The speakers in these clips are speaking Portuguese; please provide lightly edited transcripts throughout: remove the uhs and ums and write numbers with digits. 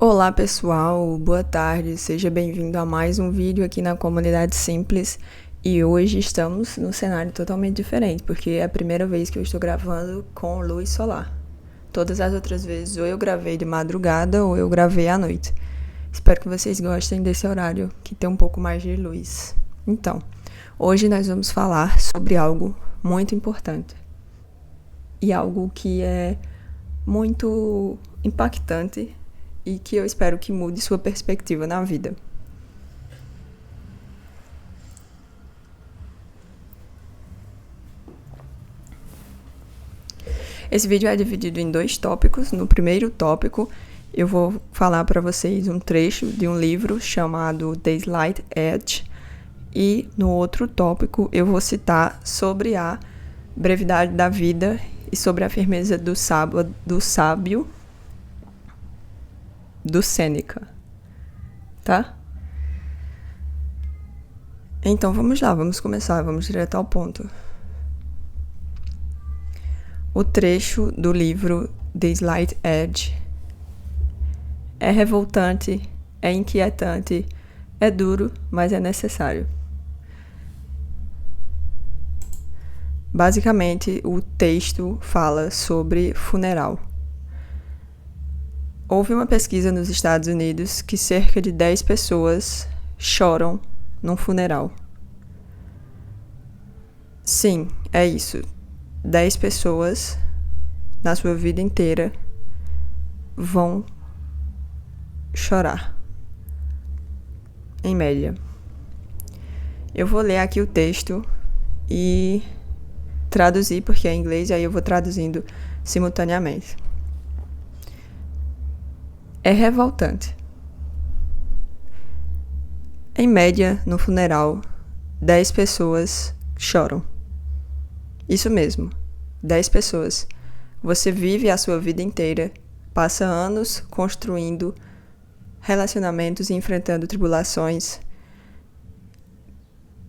Olá pessoal, boa tarde, seja bem-vindo a mais um vídeo aqui na Comunidade Simples. E hoje estamos num cenário totalmente diferente, porque é a primeira vez que eu estou gravando com luz solar. Todas as outras vezes ou eu gravei de madrugada ou eu gravei à noite. Espero que vocês gostem desse horário que tem um pouco mais de luz. Então, hoje nós vamos falar sobre algo muito importante e algo que é muito impactante e que eu espero que mude sua perspectiva na vida. Esse vídeo é dividido em 2 tópicos. No primeiro tópico, eu vou falar para vocês um trecho de um livro chamado The Slight Edge. E no outro tópico, eu vou citar sobre a brevidade da vida e sobre a firmeza do sábio do Sêneca, tá? Então vamos lá, vamos começar, vamos direto ao ponto. O trecho do livro The Slight Edge é revoltante, é inquietante, é duro, mas é necessário. Basicamente, o texto fala sobre funeral. Houve uma pesquisa nos Estados Unidos que cerca de 10 pessoas choram num funeral. Sim, é isso. 10 pessoas na sua vida inteira vão chorar. Em média. Eu vou ler aqui o texto e traduzir, porque é em inglês, e aí eu vou traduzindo simultaneamente. É revoltante. Em média, no funeral, 10 pessoas choram. Isso mesmo, 10 pessoas. Você vive a sua vida inteira, passa anos construindo relacionamentos e enfrentando tribulações.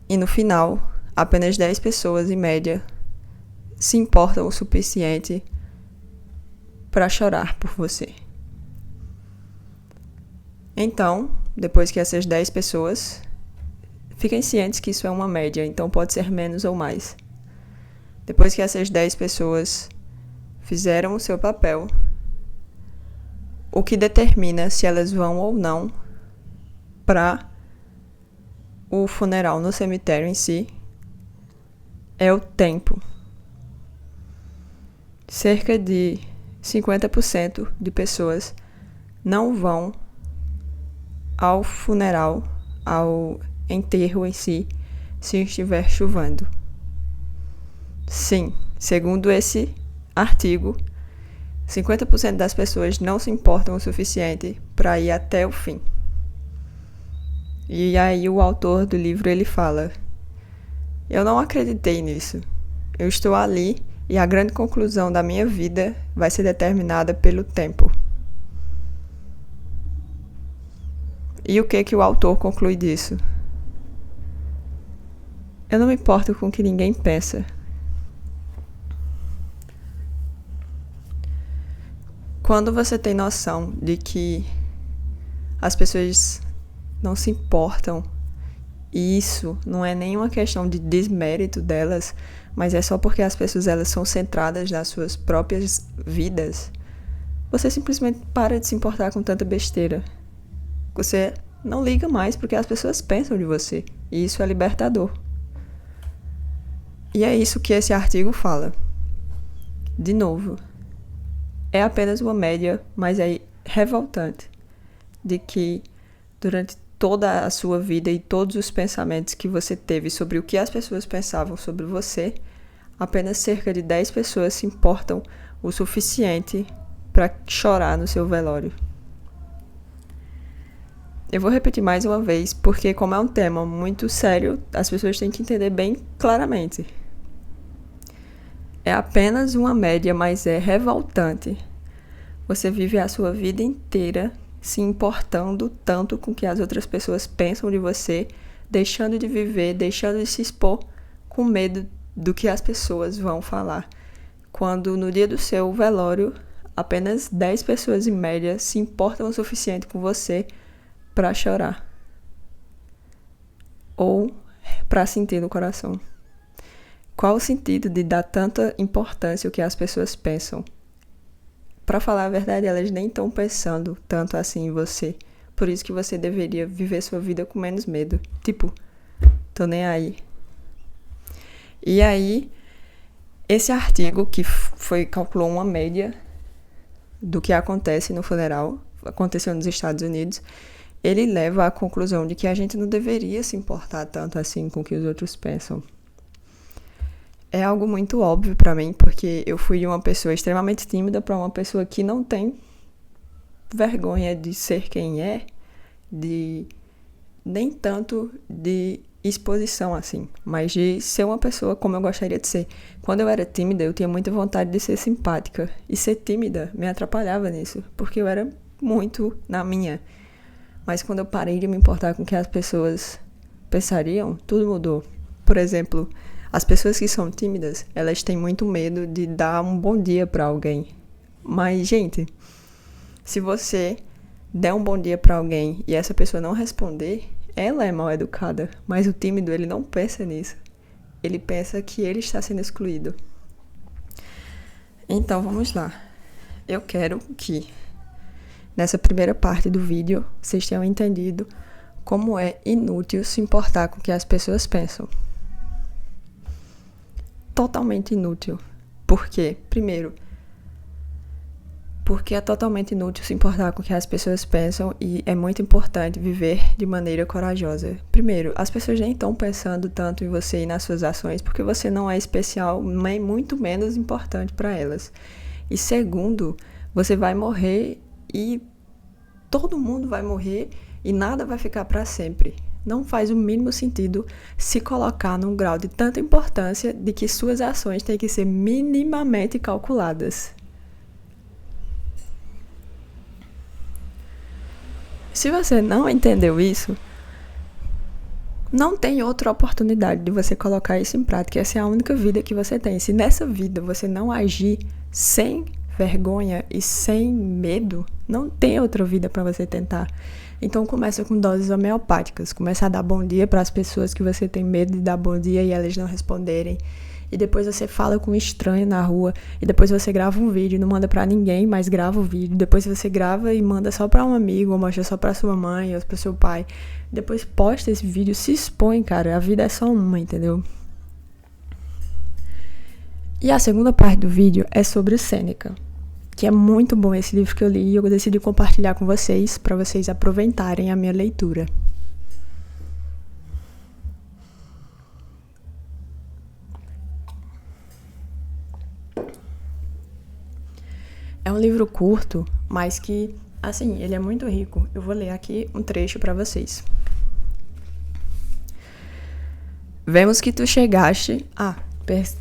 E no final, apenas 10 pessoas, em média, se importam o suficiente para chorar por você. Então, depois que essas 10 pessoas, fiquem cientes que isso é uma média, então pode ser menos ou mais. Depois que essas 10 pessoas fizeram o seu papel, o que determina se elas vão ou não para o funeral no cemitério em si é o tempo. Cerca de 50% de pessoas não vão ao funeral, ao enterro em si, se estiver chovendo. Sim, segundo esse artigo, 50% das pessoas não se importam o suficiente para ir até o fim. E aí o autor do livro ele fala: eu não acreditei nisso. Eu estou ali e a grande conclusão da minha vida vai ser determinada pelo tempo. E o que o autor conclui disso? Eu não me importo com o que ninguém pensa. Quando você tem noção de que as pessoas não se importam, e isso não é nenhuma questão de desmérito delas, mas é só porque as pessoas elas são centradas nas suas próprias vidas, você simplesmente para de se importar com tanta besteira. Você não liga mais porque as pessoas pensam de você. E isso é libertador. E é isso que esse artigo fala. De novo, é apenas uma média, mas é revoltante de que durante toda a sua vida e todos os pensamentos que você teve sobre o que as pessoas pensavam sobre você, apenas cerca de 10 pessoas se importam o suficiente para chorar no seu velório. Eu vou repetir mais uma vez, porque como é um tema muito sério, as pessoas têm que entender bem claramente. É apenas uma média, mas é revoltante. Você vive a sua vida inteira se importando tanto com o que as outras pessoas pensam de você, deixando de viver, deixando de se expor, com medo do que as pessoas vão falar. Quando no dia do seu velório, apenas 10 pessoas em média se importam o suficiente com você pra chorar. Ou pra sentir no coração. Qual o sentido de dar tanta importância ao que as pessoas pensam? Pra falar a verdade, elas nem estão pensando tanto assim em você. Por isso que você deveria viver sua vida com menos medo. Tipo, tô nem aí. E aí, esse artigo que calculou uma média do que acontece no funeral, aconteceu nos Estados Unidos, ele leva à conclusão de que a gente não deveria se importar tanto assim com o que os outros pensam. É algo muito óbvio pra mim, porque eu fui de uma pessoa extremamente tímida pra uma pessoa que não tem vergonha de ser quem é, nem tanto de exposição assim, mas de ser uma pessoa como eu gostaria de ser. Quando eu era tímida, eu tinha muita vontade de ser simpática, e ser tímida me atrapalhava nisso, porque eu era muito na minha. Mas quando eu parei de me importar com o que as pessoas pensariam, tudo mudou. Por exemplo, as pessoas que são tímidas, elas têm muito medo de dar um bom dia pra alguém. Mas, gente, se você der um bom dia pra alguém e essa pessoa não responder, ela é mal educada. Mas o tímido, ele não pensa nisso. Ele pensa que ele está sendo excluído. Então, vamos lá. Eu quero que, nessa primeira parte do vídeo, vocês tenham entendido como é inútil se importar com o que as pessoas pensam. Totalmente inútil. Por quê? Primeiro, porque é totalmente inútil se importar com o que as pessoas pensam e é muito importante viver de maneira corajosa. Primeiro, as pessoas nem estão pensando tanto em você e nas suas ações porque você não é especial, nem muito menos importante para elas. E segundo, você vai morrer e todo mundo vai morrer e nada vai ficar para sempre. Não faz o mínimo sentido se colocar num grau de tanta importância de que suas ações têm que ser minimamente calculadas. Se você não entendeu isso, não tem outra oportunidade de você colocar isso em prática. Essa é a única vida que você tem. Se nessa vida você não agir sem vergonha e sem medo, não tem outra vida para você tentar. Então começa com doses homeopáticas. Começa a dar bom dia para as pessoas que você tem medo de dar bom dia e elas não responderem. E depois você fala com um estranho na rua. E depois você grava um vídeo, não manda pra ninguém, mas grava o vídeo. Depois você grava e manda só pra um amigo, ou mostra só pra sua mãe, ou pro seu pai. Depois posta esse vídeo, se expõe, cara. A vida é só uma, entendeu? E a segunda parte do vídeo é sobre o Sêneca, que é muito bom esse livro que eu li e eu decidi compartilhar com vocês, pra vocês aproveitarem a minha leitura. É um livro curto, mas que, assim, ele é muito rico. Eu vou ler aqui um trecho para vocês. Vemos que tu chegaste...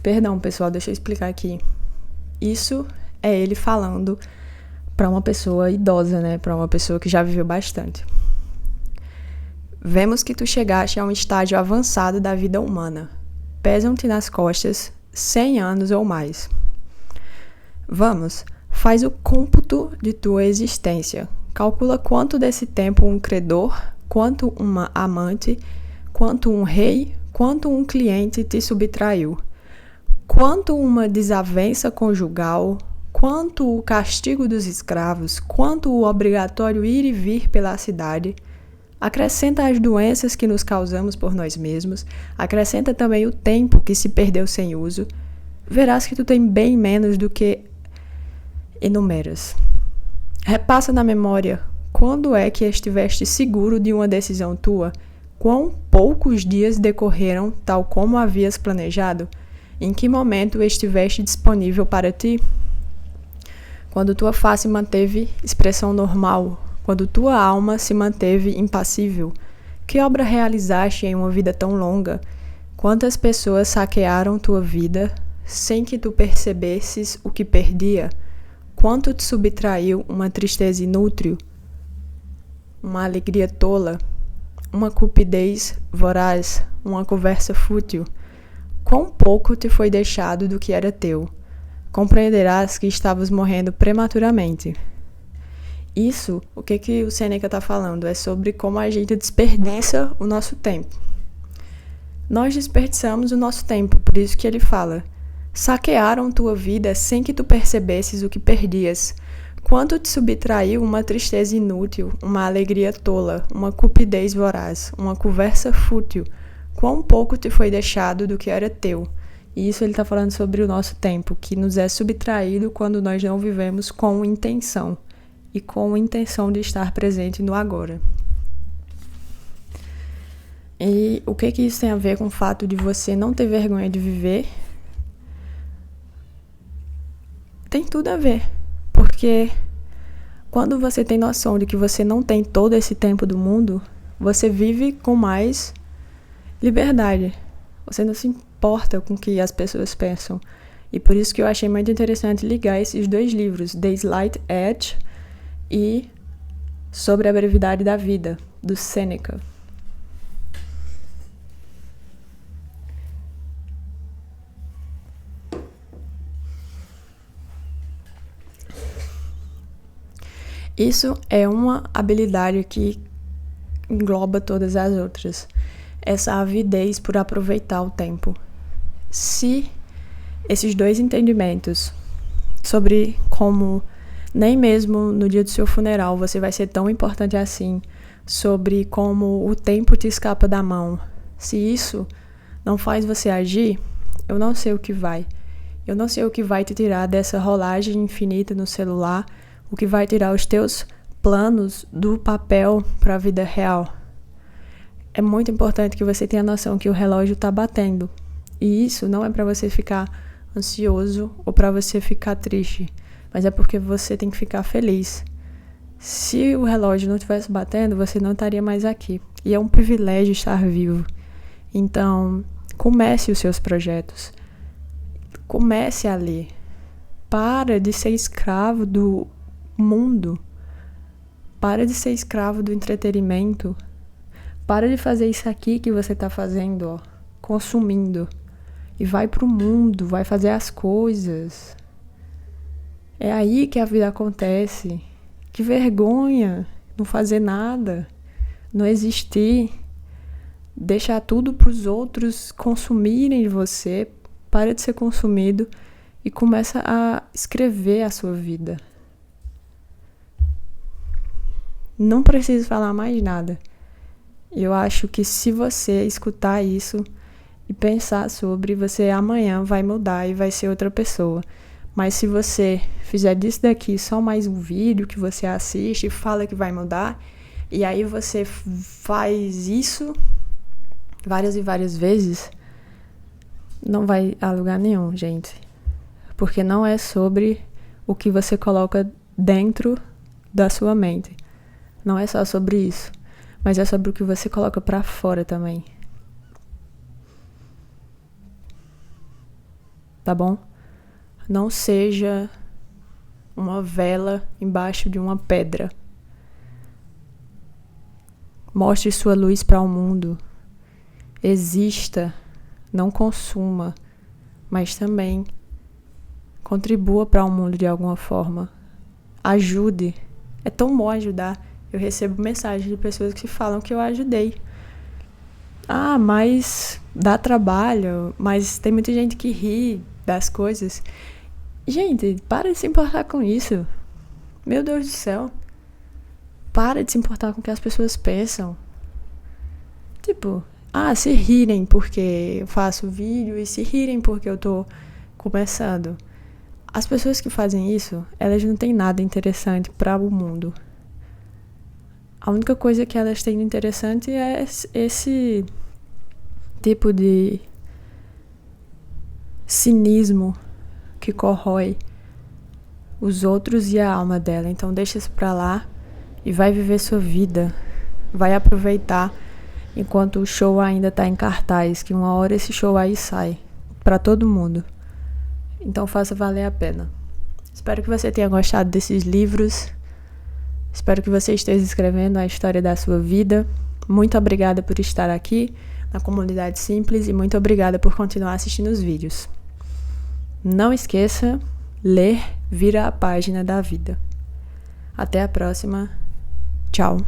Perdão, pessoal, deixa eu explicar aqui. Isso é ele falando para uma pessoa idosa, né? Para uma pessoa que já viveu bastante. Vemos que tu chegaste a um estágio avançado da vida humana. Pesam-te nas costas 100 anos ou mais. Vamos... Faz o cômputo de tua existência. Calcula quanto desse tempo um credor, quanto uma amante, quanto um rei, quanto um cliente te subtraiu. Quanto uma desavença conjugal, quanto o castigo dos escravos, quanto o obrigatório ir e vir pela cidade. Acrescenta as doenças que nos causamos por nós mesmos. Acrescenta também o tempo que se perdeu sem uso. Verás que tu tem bem menos do que enumeras. Repassa na memória quando é que estiveste seguro de uma decisão tua, quão poucos dias decorreram tal como havias planejado, em que momento estiveste disponível para ti, quando tua face manteve expressão normal, quando tua alma se manteve impassível, que obra realizaste em uma vida tão longa, quantas pessoas saquearam tua vida sem que tu percebesses o que perdia, quanto te subtraiu uma tristeza inútil, uma alegria tola, uma cupidez voraz, uma conversa fútil. Quão pouco te foi deixado do que era teu. compreenderás que estavas morrendo prematuramente. Isso, o que o Sêneca está falando? É sobre como a gente desperdiça o nosso tempo. Nós desperdiçamos o nosso tempo, por isso que ele fala: saquearam tua vida sem que tu percebesses o que perdias. Quanto te subtraiu uma tristeza inútil, uma alegria tola, uma cupidez voraz, uma conversa fútil. Quão pouco te foi deixado do que era teu. E isso ele está falando sobre o nosso tempo, que nos é subtraído quando nós não vivemos com intenção. E com intenção de estar presente no agora. E o que isso tem a ver com o fato de você não ter vergonha de viver? Tem tudo a ver. Porque quando você tem noção de que você não tem todo esse tempo do mundo, você vive com mais liberdade. Você não se importa com o que as pessoas pensam. E por isso que eu achei muito interessante ligar esses dois livros, The Slight Edge e Sobre a Brevidade da Vida, do Sêneca. Isso é uma habilidade que engloba todas as outras. Essa avidez por aproveitar o tempo. Se esses dois entendimentos sobre como nem mesmo no dia do seu funeral você vai ser tão importante assim, sobre como o tempo te escapa da mão, se isso não faz você agir, eu não sei o que vai. Eu não sei o que vai te tirar dessa rolagem infinita no celular, o que vai tirar os teus planos do papel para a vida real. É muito importante que você tenha noção que o relógio está batendo. E isso não é para você ficar ansioso ou para você ficar triste, mas é porque você tem que ficar feliz. Se o relógio não estivesse batendo, você não estaria mais aqui. E é um privilégio estar vivo. Então, comece os seus projetos. Comece a ler. Para de ser escravo do mundo. Para de ser escravo do entretenimento. Para de fazer isso aqui que você está fazendo, ó, consumindo. E vai pro mundo, vai fazer as coisas. É aí que a vida acontece. Que vergonha não fazer nada, não existir, deixar tudo para os outros consumirem de você. Para de ser consumido e começa a escrever a sua vida. Não preciso falar mais nada. Eu acho que se você escutar isso e pensar sobre, você amanhã vai mudar e vai ser outra pessoa. Mas se você fizer disso daqui só mais um vídeo que você assiste e fala que vai mudar, e aí você faz isso várias e várias vezes, não vai a lugar nenhum, gente. Porque não é sobre o que você coloca dentro da sua mente. Não é só sobre isso, mas é sobre o que você coloca pra fora também. Tá bom? Não seja uma vela embaixo de uma pedra. Mostre sua luz para o mundo. Exista, não consuma, mas também contribua para o mundo de alguma forma. Ajude. É tão bom ajudar. Eu recebo mensagens de pessoas que falam que eu ajudei. Ah, mas dá trabalho, mas tem muita gente que ri das coisas. Gente, para de se importar com isso. Meu Deus do céu. Para de se importar com o que as pessoas pensam. Tipo, se rirem porque eu faço vídeo e se rirem porque eu tô começando. As pessoas que fazem isso, elas não têm nada interessante para o mundo. A única coisa que elas têm de interessante é esse tipo de cinismo que corrói os outros e a alma dela. Então deixa isso pra lá e vai viver sua vida. Vai aproveitar enquanto o show ainda tá em cartaz, que uma hora esse show aí sai pra todo mundo. Então faça valer a pena. Espero que você tenha gostado desses livros. Espero que você esteja escrevendo a história da sua vida. Muito obrigada por estar aqui na Comunidade Simples e muito obrigada por continuar assistindo os vídeos. Não esqueça Ler vira a página da vida. Até a próxima. Tchau.